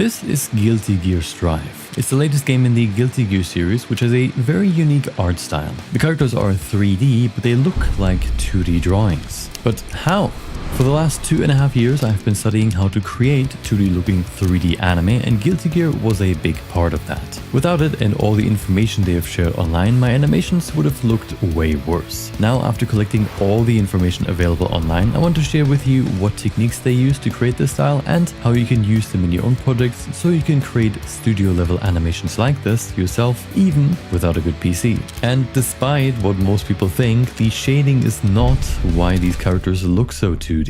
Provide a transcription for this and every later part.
This is Guilty Gear Strive. It's the latest game in the Guilty Gear series, which has a very unique art style. The characters are 3D, but they look like 2D drawings. But how? For the last 2.5 years, I've been studying how to create 2D looking 3D anime, and Guilty Gear was a big part of that. Without it and all the information they have shared online, my animations would have looked way worse. Now, after collecting all the information available online, I want to share with you what techniques they use to create this style and how you can use them in your own projects so you can create studio level animations like this yourself, even without a good PC. And despite what most people think, the shading is not why these characters look so 2D.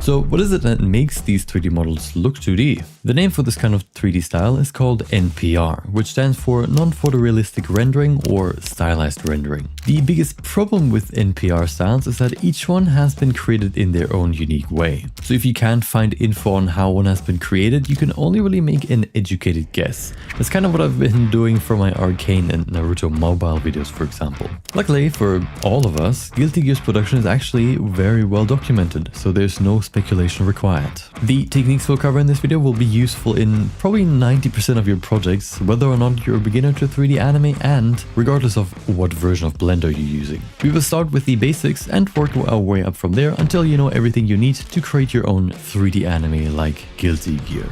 So what is it that makes these 3D models look 2D? The name for this kind of 3D style is called NPR, which stands for non-photorealistic rendering or stylized rendering. The biggest problem with NPR styles is that each one has been created in their own unique way. So if you can't find info on how one has been created, you can only really make an educated guess. That's kind of what I've been doing for my Arcane and Naruto mobile videos, for example. Luckily for all of us, Guilty Gear's production is actually very well documented, so there's no speculation required. The techniques we'll cover in this video will be useful in probably 90% of your projects, whether or not you're a beginner to 3D anime and regardless of what version of Blender you're using. We will start with the basics and work our way up from there until you know everything you need to create your own 3D anime like Guilty Gear.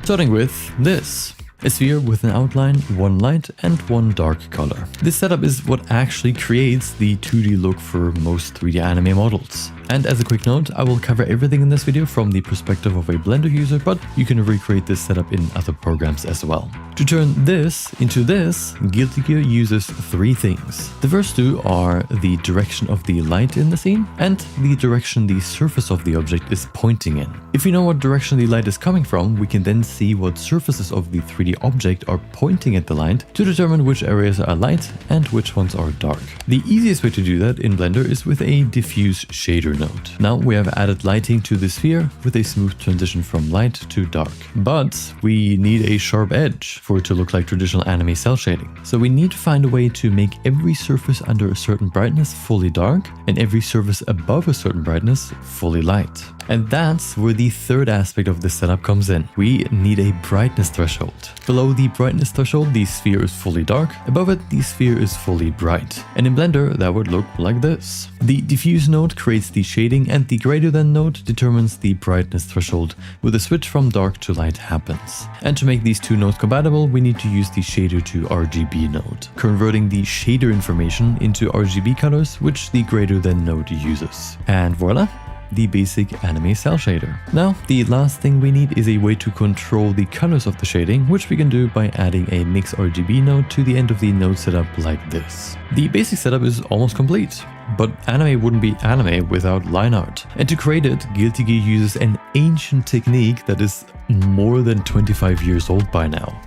Starting with this. A sphere with an outline, one light and one dark color. This setup is what actually creates the 2D look for most 3D anime models. And as a quick note, I will cover everything in this video from the perspective of a Blender user, but you can recreate this setup in other programs as well. To turn this into this, Guilty Gear uses three things. The first two are the direction of the light in the scene and the direction the surface of the object is pointing in. If we know what direction the light is coming from, we can then see what surfaces of the 3D object are pointing at the light to determine which areas are light and which ones are dark. The easiest way to do that in Blender is with a diffuse shader node. Now we have added lighting to the sphere with a smooth transition from light to dark. But we need a sharp edge for it to look like traditional anime cell shading. So we need to find a way to make every surface under a certain brightness fully dark and every surface above a certain brightness fully light. And that's where the third aspect of this setup comes in. We need a brightness threshold. Below the brightness threshold, the sphere is fully dark. Above it, the sphere is fully bright. And in Blender, that would look like this. The diffuse node creates the shading and the greater than node determines the brightness threshold, where the switch from dark to light happens. And to make these two nodes compatible, we need to use the shader to RGB node, converting the shader information into RGB colors, which the greater than node uses. And voila! The basic anime cell shader. Now, the last thing we need is a way to control the colors of the shading, which we can do by adding a mix RGB node to the end of the node setup like this. The basic setup is almost complete, but anime wouldn't be anime without line art. And to create it, Guilty Gear uses an ancient technique that is more than 25 years old by now.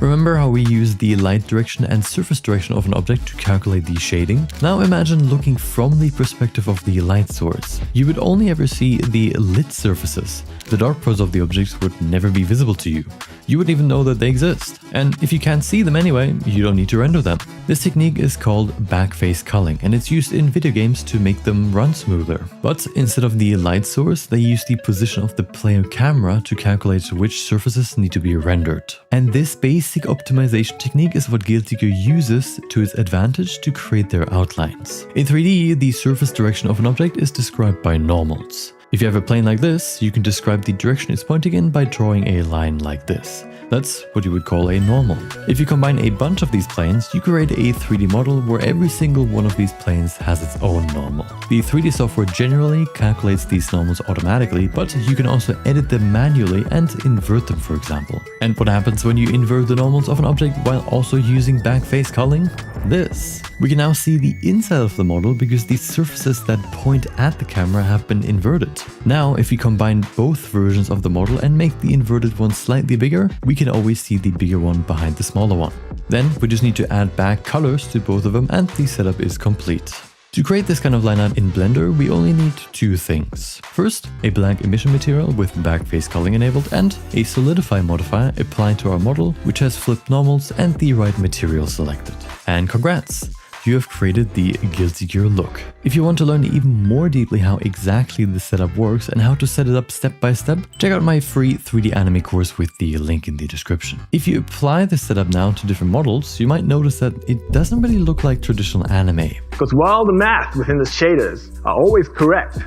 Remember how we use the light direction and surface direction of an object to calculate the shading? Now imagine looking from the perspective of the light source. You would only ever see the lit surfaces. The dark parts of the objects would never be visible to you. You wouldn't even know that they exist. And if you can't see them anyway, you don't need to render them. This technique is called backface culling, and it's used in video games to make them run smoother. But instead of the light source, they use the position of the player camera to calculate which surfaces need to be rendered. And this basic optimization technique is what Guilty Gear uses to its advantage to create their outlines. In 3D, the surface direction of an object is described by normals. If you have a plane like this, you can describe the direction it's pointing in by drawing a line like this. That's what you would call a normal. If you combine a bunch of these planes, you create a 3D model where every single one of these planes has its own normal. The 3D software generally calculates these normals automatically, but you can also edit them manually and invert them, for example. And what happens when you invert the normals of an object while also using backface culling? This. We can now see the inside of the model because the surfaces that point at the camera have been inverted. Now, if we combine both versions of the model and make the inverted one slightly bigger, we can always see the bigger one behind the smaller one. Then we just need to add back colors to both of them and the setup is complete. To create this kind of line art in Blender, we only need two things. First, a blank emission material with backface culling enabled and a solidify modifier applied to our model, which has flipped normals and the right material selected. And congrats! you have created the Guilty Gear look. If you want to learn even more deeply how exactly the setup works and how to set it up step by step, check out my free 3D anime course with the link in the description. If you apply the setup now to different models, you might notice that it doesn't really look like traditional anime. Because while the math within the shaders are always correct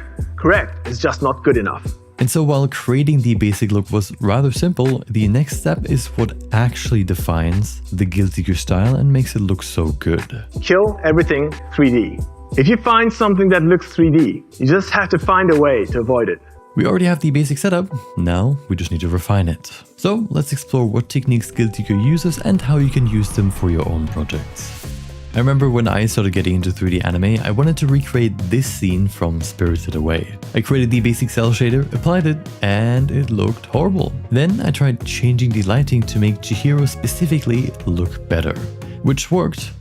is just not good enough. And so while creating the basic look was rather simple, the next step is what actually defines the Guilty Gear style and makes it look so good. Kill everything 3D. If you find something that looks 3D, you just have to find a way to avoid it. We already have the basic setup, now we just need to refine it. So let's explore what techniques Guilty Gear uses and how you can use them for your own projects. I remember when I started getting into 3D anime, I wanted to recreate this scene from Spirited Away. I created the basic cell shader, applied it, and it looked horrible. Then I tried changing the lighting to make Chihiro specifically look better, which worked,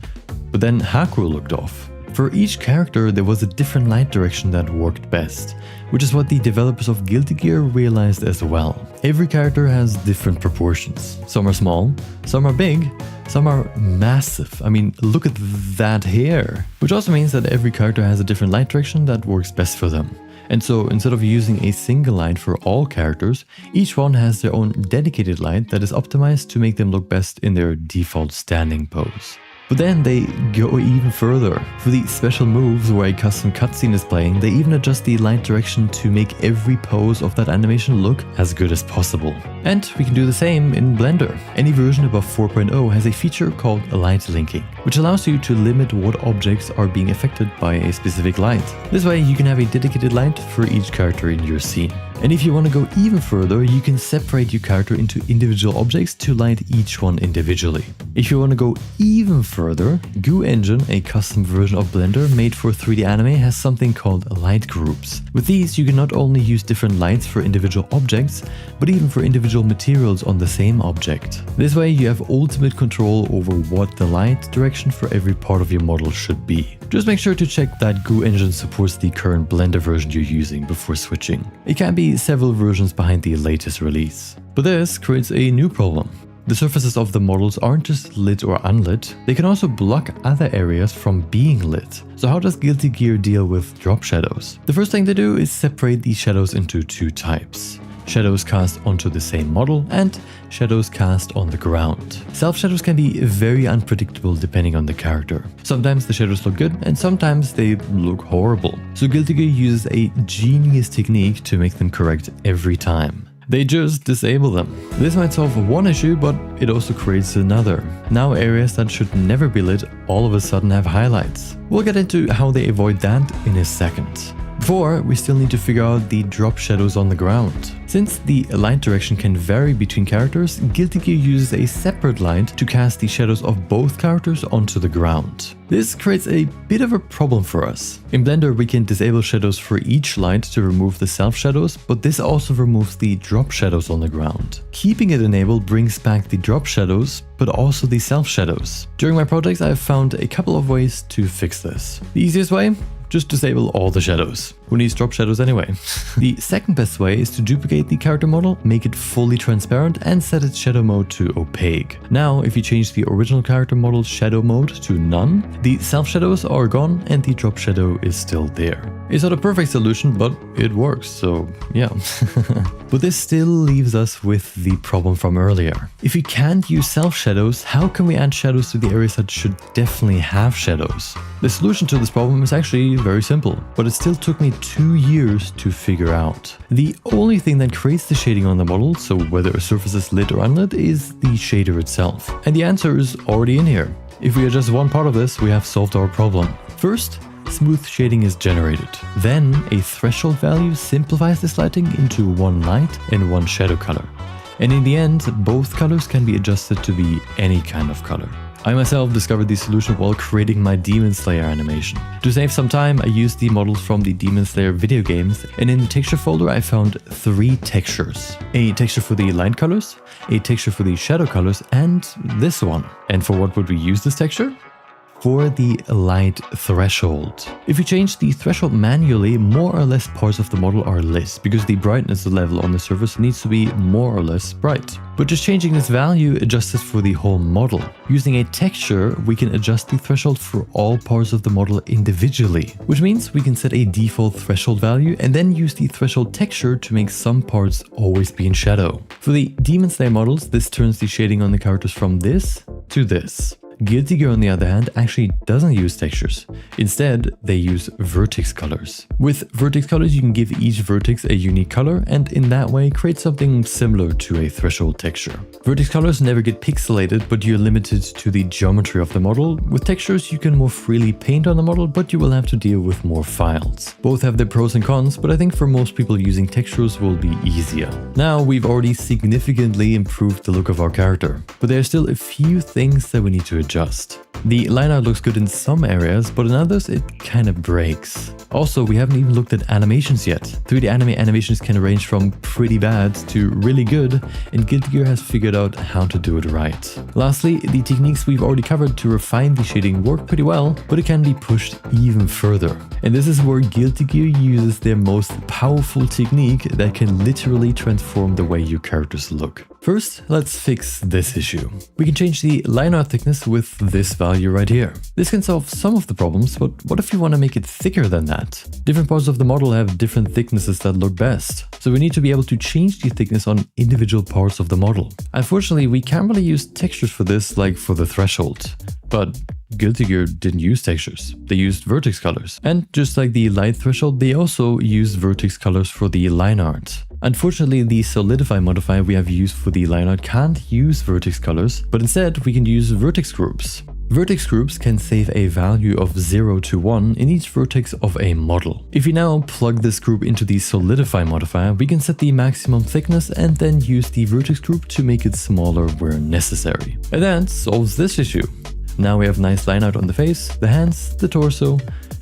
but then Haku looked off. For each character, there was a different light direction that worked best, which is what the developers of Guilty Gear realized as well. Every character has different proportions. Some are small, some are big, some are massive. I mean, look at that hair. Which also means that every character has a different light direction that works best for them. And so instead of using a single light for all characters, each one has their own dedicated light that is optimized to make them look best in their default standing pose. But then they go even further. For the special moves where a custom cutscene is playing, they even adjust the light direction to make every pose of that animation look as good as possible. And we can do the same in Blender. Any version above 4.0 has a feature called light linking, which allows you to limit what objects are being affected by a specific light. This way you can have a dedicated light for each character in your scene. And if you want to go even further, you can separate your character into individual objects to light each one individually. If you want to go even further, Goo Engine, a custom version of Blender made for 3D anime, has something called light groups. With these, you can not only use different lights for individual objects, but even for individual materials on the same object. This way, you have ultimate control over what the light direction for every part of your model should be. Just make sure to check that Goo Engine supports the current Blender version you're using before switching. It can be several versions behind the latest release. But this creates a new problem. The surfaces of the models aren't just lit or unlit, they can also block other areas from being lit. So how does Guilty Gear deal with drop shadows? The first thing they do is separate these shadows into two types. Shadows cast onto the same model and shadows cast on the ground. Self-shadows can be very unpredictable depending on the character. Sometimes the shadows look good and sometimes they look horrible. So Guilty Gear uses a genius technique to make them correct every time. They just disable them. This might solve one issue, but it also creates another. Now areas that should never be lit all of a sudden have highlights. We'll get into how they avoid that in a second. Before, we still need to figure out the drop shadows on the ground. Since the light direction can vary between characters, Guilty Gear uses a separate light to cast the shadows of both characters onto the ground. This creates a bit of a problem for us. In Blender, we can disable shadows for each light to remove the self shadows, but this also removes the drop shadows on the ground. Keeping it enabled brings back the drop shadows, but also the self shadows. During my projects, I've found a couple of ways to fix this. The easiest way? Just disable all the shadows. Who needs drop shadows anyway? The second best way is to duplicate the character model, make it fully transparent and set its shadow mode to opaque. Now, if you change the original character model's shadow mode to none, the self shadows are gone and the drop shadow is still there. It's not a perfect solution, but it works, so yeah. But this still leaves us with the problem from earlier. If we can't use self shadows, how can we add shadows to the areas that should definitely have shadows? The solution to this problem is actually very simple, but it still took me 2 years to figure out. The only thing that creates the shading on the model, so whether a surface is lit or unlit, is the shader itself. And the answer is already in here. If we adjust one part of this, we have solved our problem. First, smooth shading is generated. Then, a threshold value simplifies this lighting into one light and one shadow color. And in the end, both colors can be adjusted to be any kind of color. I myself discovered the solution while creating my Demon Slayer animation. To save some time, I used the models from the Demon Slayer video games, and in the texture folder I found 3 textures. A texture for the light colors, a texture for the shadow colors, and this one. And for what would we use this texture? for the light threshold. If you change the threshold manually, more or less parts of the model are lit because the brightness level on the surface needs to be more or less bright. But just changing this value adjusts it for the whole model. Using a texture, we can adjust the threshold for all parts of the model individually, which means we can set a default threshold value and then use the threshold texture to make some parts always be in shadow. For the Demon Slayer models, this turns the shading on the characters from this to this. Guilty Gear, on the other hand, actually doesn't use textures. Instead, they use vertex colors. With vertex colors, you can give each vertex a unique color and in that way create something similar to a threshold texture. Vertex colors never get pixelated, but you're limited to the geometry of the model. With textures, you can more freely paint on the model, but you will have to deal with more files. Both have their pros and cons, but I think for most people using textures will be easier. Now, we've already significantly improved the look of our character, but there are still a few things that we need to adjust. The line art looks good in some areas, but in others it kind of breaks. Also, we haven't even looked at animations yet. 3D anime animations can range from pretty bad to really good, and Guilty Gear has figured out how to do it right. Lastly, the techniques we've already covered to refine the shading work pretty well, but it can be pushed even further. And this is where Guilty Gear uses their most powerful technique that can literally transform the way your characters look. First, let's fix this issue. We can change the line art thickness with this value right here. This can solve some of the problems, but what if you want to make it thicker than that? Different parts of the model have different thicknesses that look best, so we need to be able to change the thickness on individual parts of the model. Unfortunately, we can't really use textures for this like for the threshold. But Guilty Gear didn't use textures, they used vertex colors. And just like the light threshold, they also used vertex colors for the line art. Unfortunately, the solidify modifier we have used for the line art can't use vertex colors, but instead we can use vertex groups. Vertex groups can save a value of 0 to 1 in each vertex of a model. If you now plug this group into the solidify modifier, we can set the maximum thickness and then use the vertex group to make it smaller where necessary. And that solves this issue. Now we have nice line art on the face, the hands, the torso,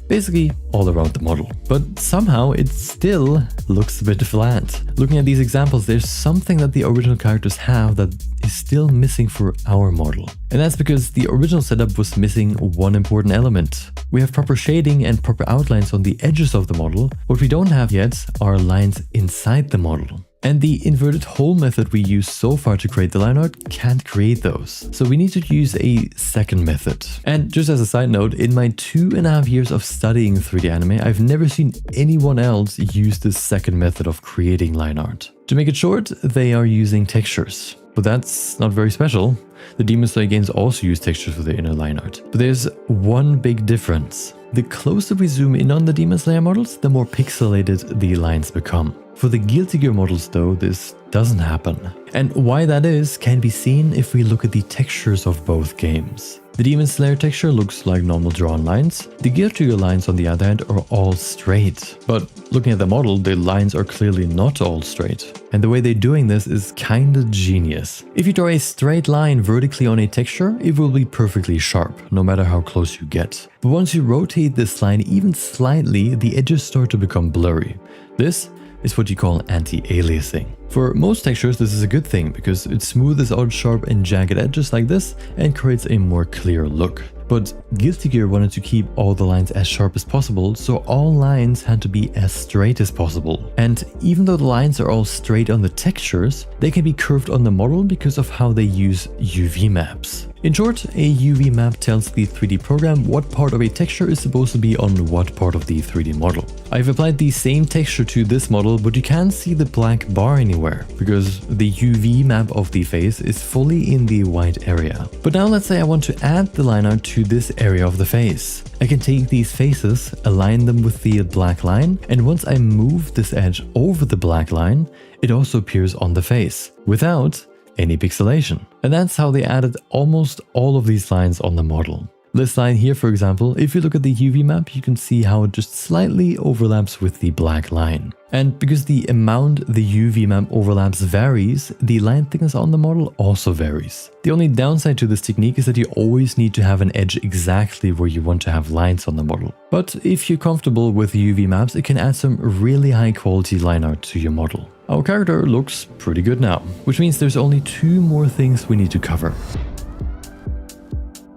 basically all around the model. But somehow it still looks a bit flat. Looking at these examples, there's something that the original characters have that is still missing for our model. And that's because the original setup was missing one important element. We have proper shading and proper outlines on the edges of the model. What we don't have yet are lines inside the model. And the inverted hole method we used so far to create the line art can't create those. So we need to use a second method. And just as a side note, in my 2.5 years of studying 3D anime, I've never seen anyone else use this second method of creating line art. To make it short, they are using textures. But that's not very special. The Demon Slayer games also use textures for their inner line art. But there's one big difference. The closer we zoom in on the Demon Slayer models, the more pixelated the lines become. For the Guilty Gear models though, this doesn't happen. And why that is can be seen if we look at the textures of both games. The Demon Slayer texture looks like normal drawn lines. The Guilty Gear lines on the other hand are all straight. But looking at the model, the lines are clearly not all straight. And the way they're doing this is kinda genius. If you draw a straight line vertically on a texture, it will be perfectly sharp, no matter how close you get. But once you rotate this line even slightly, the edges start to become blurry. This is what you call anti-aliasing. For most textures, this is a good thing because it smoothes out sharp and jagged edges like this and creates a more clear look. But Guilty Gear wanted to keep all the lines as sharp as possible, so all lines had to be as straight as possible. And even though the lines are all straight on the textures, they can be curved on the model because of how they use UV maps. In short, a UV map tells the 3D program what part of a texture is supposed to be on what part of the 3D model. I've applied the same texture to this model, but you can't see the black bar anywhere because the UV map of the face is fully in the white area. But now let's say I want to add the line art to this area of the face. I can take these faces, align them with the black line, and once I move this edge over the black line, it also appears on the face without any pixelation. And that's how they added almost all of these lines on the model. This line here, for example, if you look at the UV map, you can see how it just slightly overlaps with the black line. And because the amount the UV map overlaps varies, the line thickness on the model also varies. The only downside to this technique is that you always need to have an edge exactly where you want to have lines on the model. But if you're comfortable with UV maps, it can add some really high quality line art to your model. Our character looks pretty good now, which means there's only 2 more things we need to cover.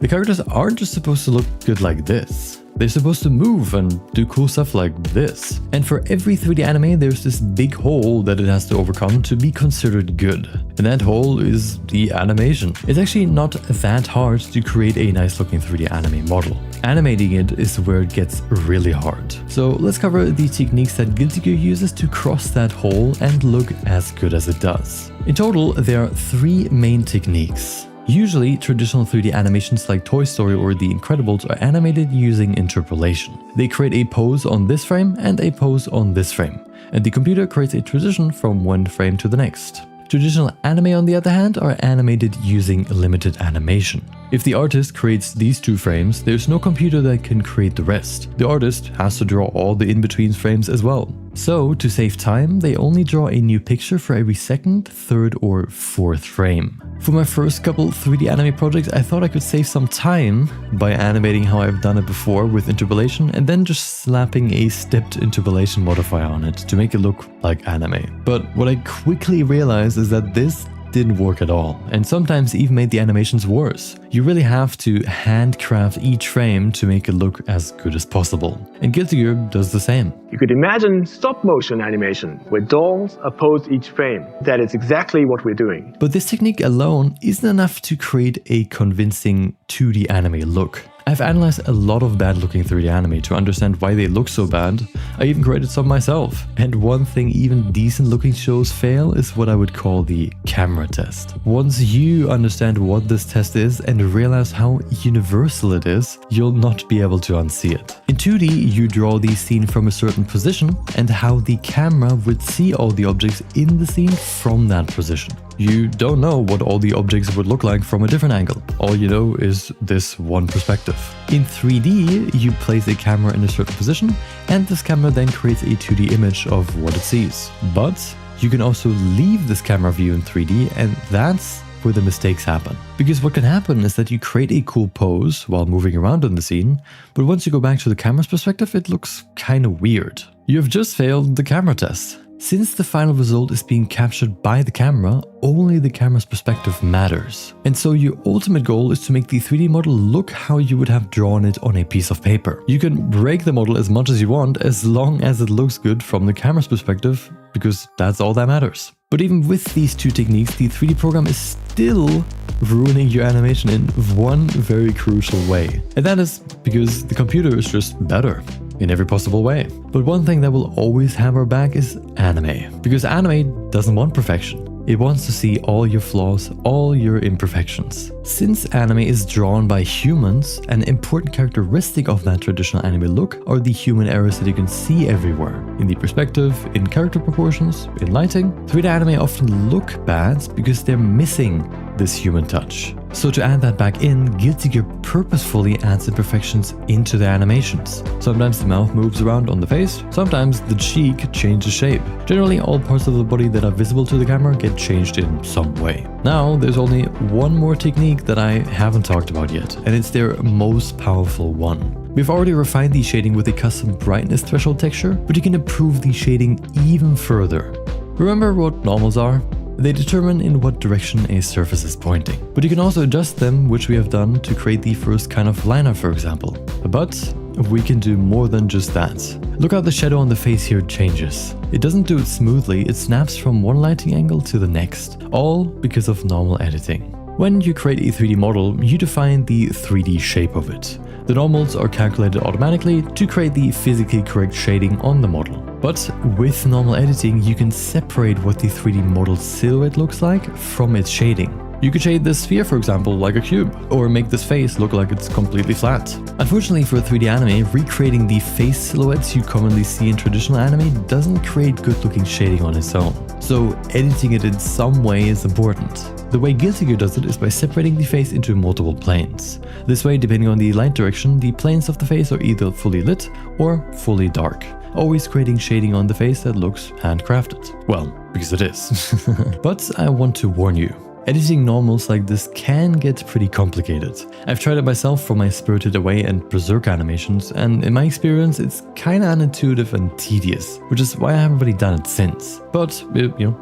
The characters aren't just supposed to look good like this. They're supposed to move and do cool stuff like this. And for every 3D anime, there's this big hole that it has to overcome to be considered good. And that hole is the animation. It's actually not that hard to create a nice looking 3D anime model. Animating it is where it gets really hard. So let's cover the techniques that Guilty Gear uses to cross that hole and look as good as it does. In total, there are 3 main techniques. Usually, traditional 3D animations like Toy Story or The Incredibles are animated using interpolation. They create a pose on this frame and a pose on this frame, and the computer creates a transition from one frame to the next. Traditional anime, on the other hand, are animated using limited animation. If the artist creates these 2 frames, there's no computer that can create the rest. The artist has to draw all the in-between frames as well. So, to save time, they only draw a new picture for every 2nd, 3rd, or 4th frame. For my first couple 3D anime projects, I thought I could save some time by animating how I've done it before with interpolation and then just slapping a stepped interpolation modifier on it to make it look like anime. But what I quickly realized is that this didn't work at all, and sometimes even made the animations worse. You really have to handcraft each frame to make it look as good as possible. And Guilty Gear does the same. You could imagine stop-motion animation, where dolls are posed each frame. That is exactly what we're doing. But this technique alone isn't enough to create a convincing 2D anime look. I've analyzed a lot of bad-looking 3D anime to understand why they look so bad. I even created some myself. And one thing even decent-looking shows fail is what I would call the camera test. Once you understand what this test is and realize how universal it is, you'll not be able to unsee it. In 2D, you draw the scene from a certain position and how the camera would see all the objects in the scene from that position. You don't know what all the objects would look like from a different angle. All you know is this one perspective. In 3D, you place a camera in a certain position, and this camera then creates a 2D image of what it sees. But you can also leave this camera view in 3D, and that's where the mistakes happen. Because what can happen is that you create a cool pose while moving around in the scene, but once you go back to the camera's perspective, it looks kinda weird. You have just failed the camera test. Since the final result is being captured by the camera, only the camera's perspective matters. And so your ultimate goal is to make the 3D model look how you would have drawn it on a piece of paper. You can break the model as much as you want as long as it looks good from the camera's perspective, because that's all that matters. But even with these 2 techniques, the 3D program is still ruining your animation in one very crucial way. And that is because the computer is just better in every possible way. But one thing that will always have our back is anime. Because anime doesn't want perfection. It wants to see all your flaws, all your imperfections. Since anime is drawn by humans, an important characteristic of that traditional anime look are the human errors that you can see everywhere. In the perspective, in character proportions, in lighting. 3D anime often look bad because they're missing this human touch. So to add that back in, Guilty Gear purposefully adds imperfections into the animations. Sometimes the mouth moves around on the face, sometimes the cheek changes shape. Generally, all parts of the body that are visible to the camera get changed in some way. Now, there's only one more technique that I haven't talked about yet, and it's their most powerful one. We've already refined the shading with a custom brightness threshold texture, but you can improve the shading even further. Remember what normals are? They determine in what direction a surface is pointing. But you can also adjust them, which we have done to create the first kind of liner, for example. But we can do more than just that. Look how the shadow on the face here changes. It doesn't do it smoothly, it snaps from one lighting angle to the next, all because of normal editing. When you create a 3D model, you define the 3D shape of it. The normals are calculated automatically to create the physically correct shading on the model. But with normal editing, you can separate what the 3D model silhouette looks like from its shading. You could shade this sphere, for example, like a cube, or make this face look like it's completely flat. Unfortunately for 3D anime, recreating the face silhouettes you commonly see in traditional anime doesn't create good-looking shading on its own. So editing it in some way is important. The way Guilty Gear does it is by separating the face into multiple planes. This way, depending on the light direction, the planes of the face are either fully lit or fully dark, always creating shading on the face that looks handcrafted. Well, because it is. But I want to warn you. Editing normals like this can get pretty complicated. I've tried it myself for my Spirited Away and Berserk animations, and in my experience it's kinda unintuitive and tedious, which is why I haven't really done it since. But,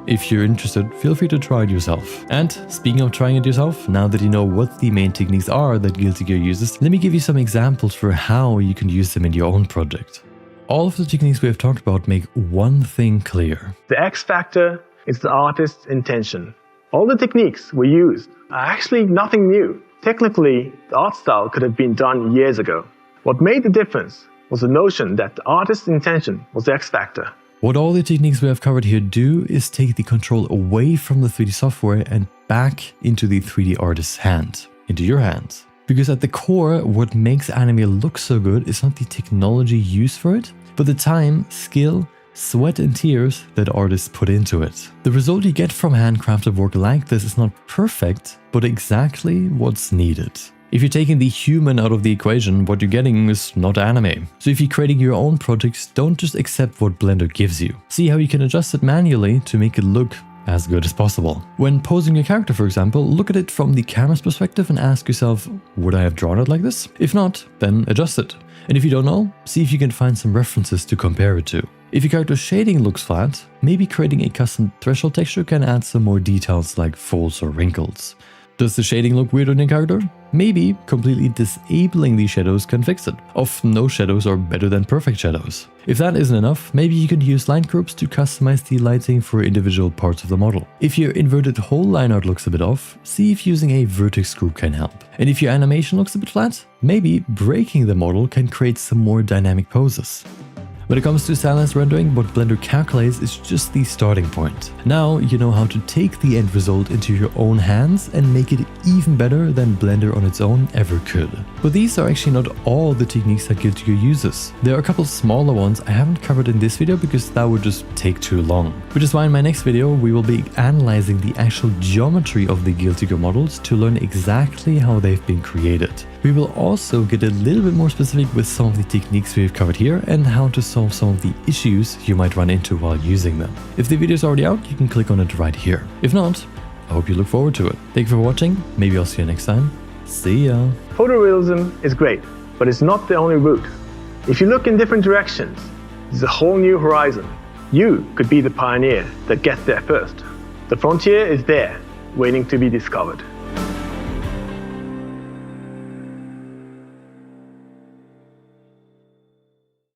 if you're interested, feel free to try it yourself. And speaking of trying it yourself, now that you know what the main techniques are that Guilty Gear uses, let me give you some examples for how you can use them in your own project. All of the techniques we have talked about make one thing clear. The X factor is the artist's intention. All the techniques we used are actually nothing new. Technically, the art style could have been done years ago. What made the difference was the notion that the artist's intention was the X factor. What all the techniques we have covered here do is take the control away from the 3D software and back into the 3D artist's hand, into your hands. Because at the core, what makes anime look so good is not the technology used for it, but the time, skill, sweat and tears that artists put into it. The result you get from handcrafted work like this is not perfect, but exactly what's needed. If you're taking the human out of the equation, what you're getting is not anime. So if you're creating your own projects, don't just accept what Blender gives you. See how you can adjust it manually to make it look as good as possible. When posing your character, for example, look at it from the camera's perspective and ask yourself, would I have drawn it like this? If not, then adjust it. And if you don't know, see if you can find some references to compare it to. If your character's shading looks flat, maybe creating a custom threshold texture can add some more details like folds or wrinkles. Does the shading look weird on your character? Maybe completely disabling these shadows can fix it. Often no shadows are better than perfect shadows. If that isn't enough, maybe you could use line groups to customize the lighting for individual parts of the model. If your inverted whole line art looks a bit off, see if using a vertex group can help. And if your animation looks a bit flat, maybe breaking the model can create some more dynamic poses. When it comes to stylized rendering, what Blender calculates is just the starting point. Now you know how to take the end result into your own hands and make it even better than Blender on its own ever could. But these are actually not all the techniques that Guilty Gear uses. There are a couple smaller ones I haven't covered in this video because that would just take too long. Which is why in my next video we will be analyzing the actual geometry of the Guilty Gear models to learn exactly how they've been created. We will also get a little bit more specific with some of the techniques we've covered here and how to solve some of the issues you might run into while using them. If the video is already out, you can click on it right here. If not, I hope you look forward to it. Thank you for watching. Maybe I'll see you next time. See ya. Photorealism is great, but it's not the only route. If you look in different directions, there's a whole new horizon. You could be the pioneer that gets there first. The frontier is there, waiting to be discovered.